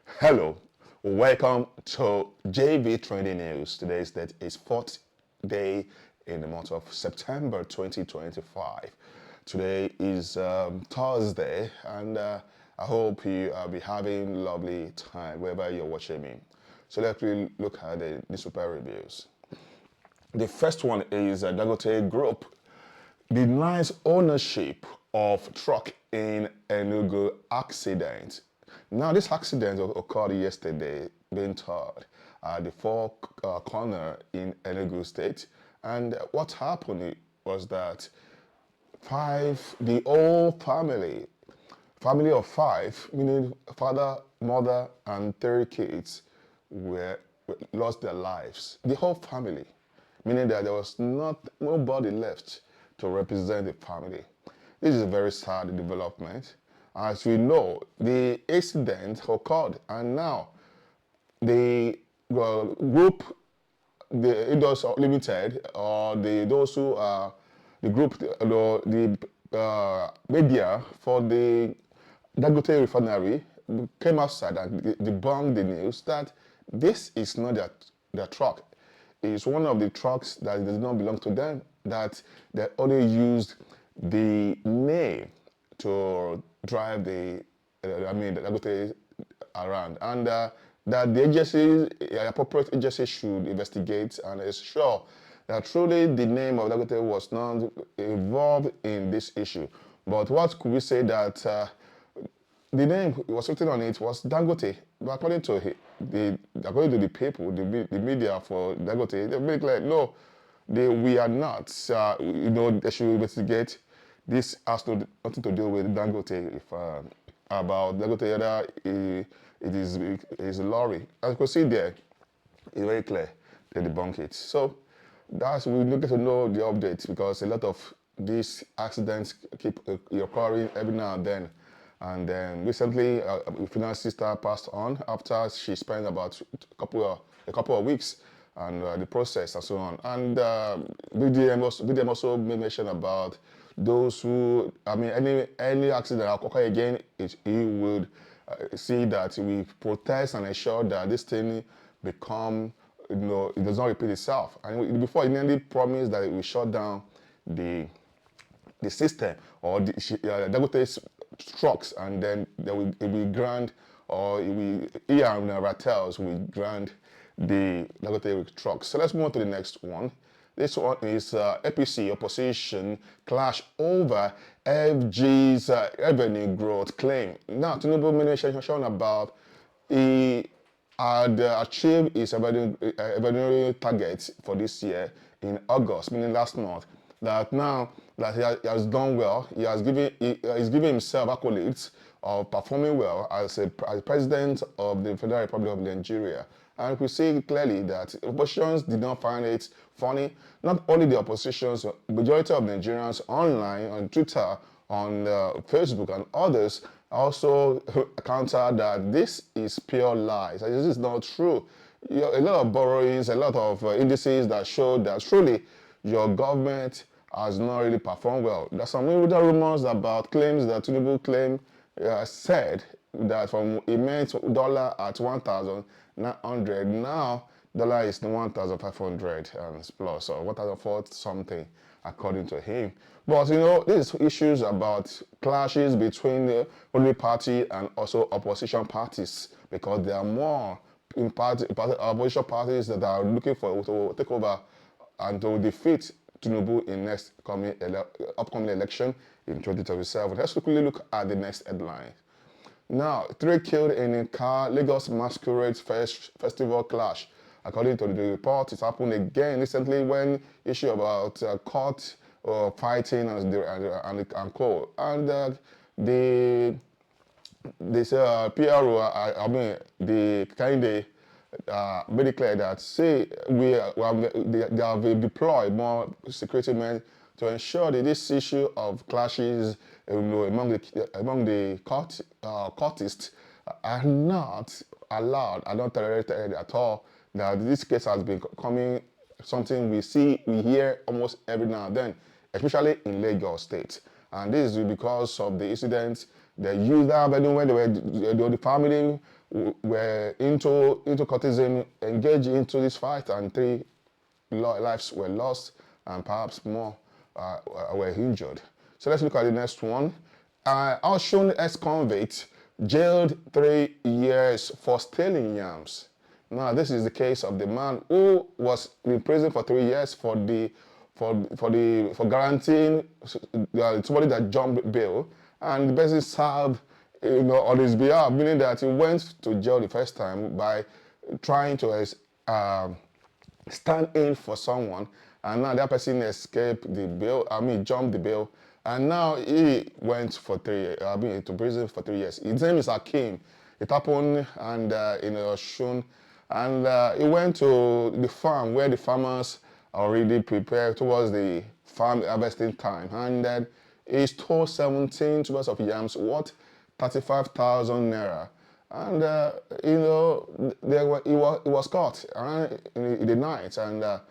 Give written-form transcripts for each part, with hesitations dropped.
Hello, welcome to JV Trending News. Today's date is 4th day in the month of September 2025. Today is Thursday, and I hope you will be having lovely time wherever you're watching me. So let's look at the newspaper reviews. The first one is Dangote Group denies ownership of truck in Enugu accident. Now, this accident occurred yesterday, being told, at the four corner in Enugu State. And what happened was that the whole family of five, meaning father, mother, and three kids, were lost their lives. The whole family, meaning that there was nobody left to represent the family. This is a very sad development. As we know, the incident occurred, and now the group, the Indus Limited, or those who are the group, the media for the Dangote refinery came outside and debunked the news that this is not their truck. It's one of the trucks that does not belong to them, that they only used the name to drive the Dangote around, and that the agency, appropriate agency, should investigate and ensure that truly the name of Dangote was not involved in this issue. But what could we say that the name was written on it was Dangote, but according to the people, the media for Dangote, they make like no, we are not. They should investigate. This has nothing to do with Dangote. If about Dangote, either it is a lorry. As you can see there, it's very clear. They debunk it. So we need to know the updates, because a lot of these accidents keep occurring every now and then. And then recently, Fina's sister passed on after she spent about a couple of weeks and the process and so on. And BDM also made mention about those who, any accident that occur again, he would see that we protest and ensure that this thing become, it does not repeat itself. And before, he nearly promised that it will shut down the system, or Dangote's trucks, and then it will grant, or and Ratels will grant the Dangote trucks. So let's move on to the next one. This one is APC opposition clash over FG's revenue growth claim. Now, Tinubu mentioned about he had achieved his revenue targets for this year in August, meaning last month. That now that he has done well, he's given himself accolades of performing well as president of the Federal Republic of Nigeria. And we see clearly that oppositions did not find it funny. Not only the oppositions, majority of Nigerians online, on Twitter, on Facebook, and others also counter that this is pure lies. This is not true. A lot of borrowings, a lot of indices that show that truly your government has not really performed well. There's some rumors about claims that Tinubu said that from he meant dollar at 1,900, now dollar is 1,500 plus, or 1,004 something, according to him. But these issues about clashes between the ruling party and also opposition parties, because there are more opposition parties that are looking to take over and to defeat Tinubu in upcoming election in 2027. Let's quickly look at the next headline. Now, 3 killed in a car, Lagos masquerade festival clash. According to the report, it happened again recently when issue about court fighting and co. And this PRO, the kind made it clear that they have deployed more security men to ensure that this issue of clashes among the courtists are not allowed, are not tolerated at all. That this case has been becoming something we hear almost every now and then, especially in Lagos State. And this is because of the incident They used that avenue when the family were into courtesan, engaged into this fight, and 3 lives were lost, and perhaps more were injured. So let's look at the next one. Osun ex-convict jailed 3 years for stealing yams. Now, this is the case of the man who was in prison for 3 years for guaranteeing somebody that jumped bail, and the person served, on his behalf, meaning that he went to jail the first time by trying to stand in for someone, and now that person escaped the bail. Jumped the bail, and now he went for 3 years. To prison for 3 years. His name is Akim. It happened in Osun, and he went to the farm where the farmers are already prepared towards the farm harvesting time, and then he stole 17 tubers of yams worth 35,000 naira. And he was caught around in the night. And the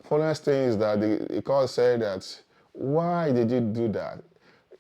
funniest thing is that the court said that, why did you do that?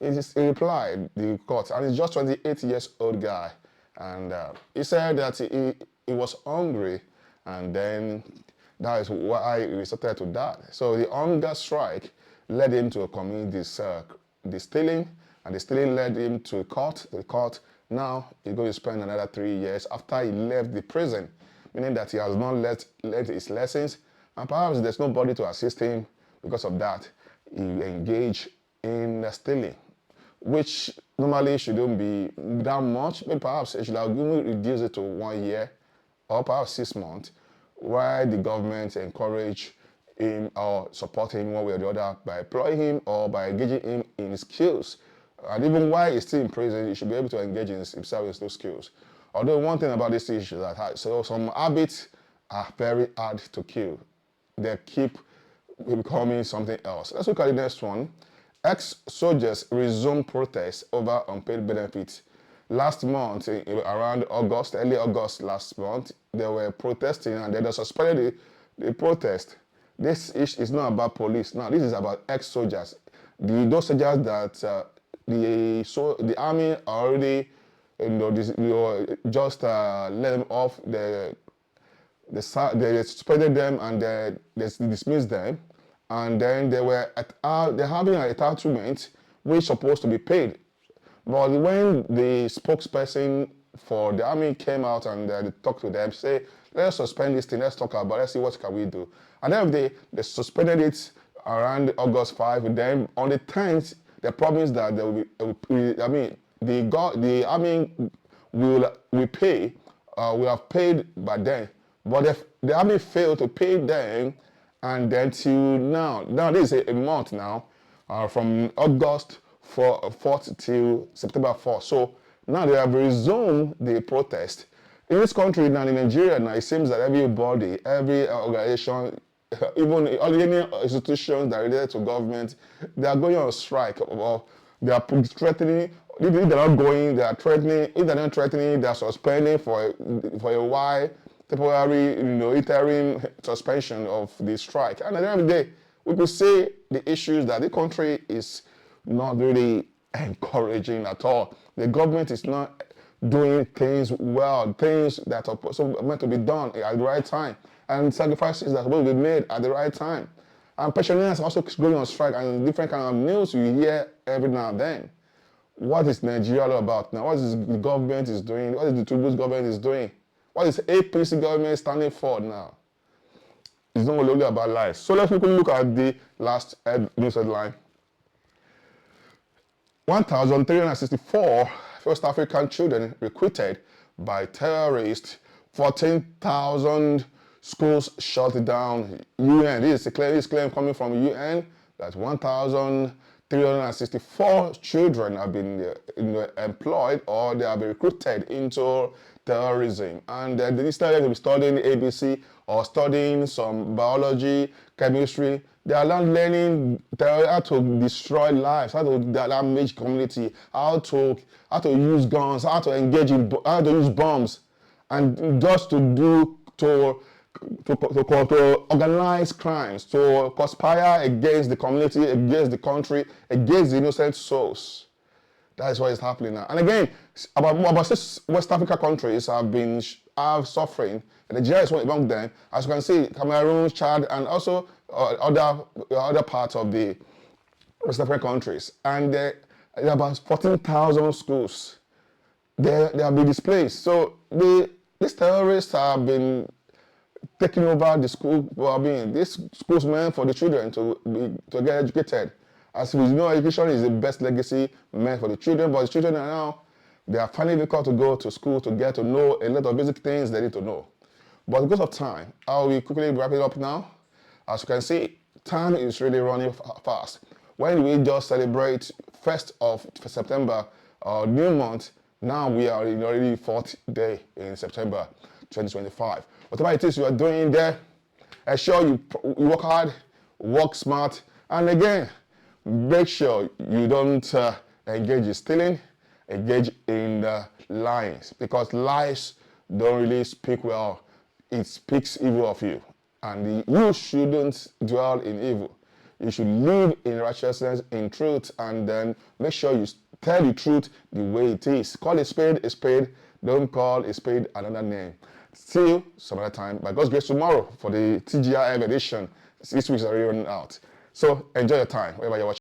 He replied, the court, and he's just 28 years old guy. And he said that he was hungry, and then that is why he resorted to that. So the hunger strike led him to commit the stealing, and the stealing led him to court. The court, now he's going to spend another 3 years after he left the prison, meaning that he has not learned his lessons, and perhaps there's nobody to assist him. Because of that, he engaged in stealing, which normally shouldn't be that much, but perhaps it should have reduced it to 1 year or perhaps 6 months, while the government encourage him or support him one way or the other by employing him or by engaging him in skills. And even while he's still in prison, he should be able to engage himself in those skills. Although one thing about this issue is that some habits are very hard to kill. They keep becoming something else. Let's look at the next one. Ex-soldiers resume protests over unpaid benefits. Last month, around August, early August last month, they were protesting, and they suspended the protest. This is not about police. Now, this is about ex-soldiers. Those soldiers that the army already, just let them off. They suspended them, and they dismissed them, and then they're having an entitlement which is supposed to be paid. But when the spokesperson for the army came out and they talked to them, say, let's suspend this thing, let's talk about it, let's see what can we do. And then they suspended it around August 5, and then on the 10th, they promised that they the army will pay, will have paid by then. But the army failed to pay them, and then till now this is a month now, from August 4th till September 4th. So now they have resumed the protest. In this country now, in Nigeria now, it seems that everybody, every organization, even any institutions that are related to government, they are going on strike, or they are threatening. If they're not going, they are threatening. If they're not threatening, they are suspending for a while, temporary, interim suspension of the strike. And at the end of the day, we could say the issues that the country is not really encouraging at all. The government is not doing things well, things that are meant to be done at the right time, and sacrifices that will be made at the right time. And pensioners are also going on strike, and different kind of news you hear every now and then. What is Nigeria all about now? What is the government is doing? What is the Tinubu's government is doing? What is APC government standing for now? It's not only about lies. So let's quickly look at the last news headline. 1,364 West African children recruited by terrorists. 14,000 schools shut down. UN, this is claim coming from UN that 1,364 children have been employed, or they have been recruited into terrorism. And they started to be studying ABC or studying some biology, chemistry. They are not learning how to destroy lives, how to damage community, how to use guns, how to engage in, how to use bombs, and just to organize crimes, to conspire against the community, against the country, against the innocent souls. That is what is happening now. And again, about 6 West Africa countries are suffering. And Nigeria is one among them. As you can see, Cameroon, Chad, and also other parts of the West African countries. And there are about 14,000 schools. They have been displaced. So these terrorists have been taking over the school. Well, I mean, this school's meant for the children to get educated. As we know, education is the best legacy meant for the children, but the children are now, they are finding it difficult to go to school to get to know a lot of basic things they need to know. But because of time, I will quickly wrap it up now. As you can see, time is really running fast. When we just celebrate 1st of September, new month, now we are in already 4th day in September 2025. Whatever it is you are doing there, ensure you work hard, work smart, and again, make sure you don't engage in stealing, engage in lying, because lies don't really speak well. It speaks evil of you. And you shouldn't dwell in evil. You should live in righteousness, in truth, and then make sure you tell the truth the way it is. Call a spade a spade. Don't call a spade another name. See you some other time. By God's grace, tomorrow for the TGIM edition. This week's already running out. So enjoy your time wherever you're watching.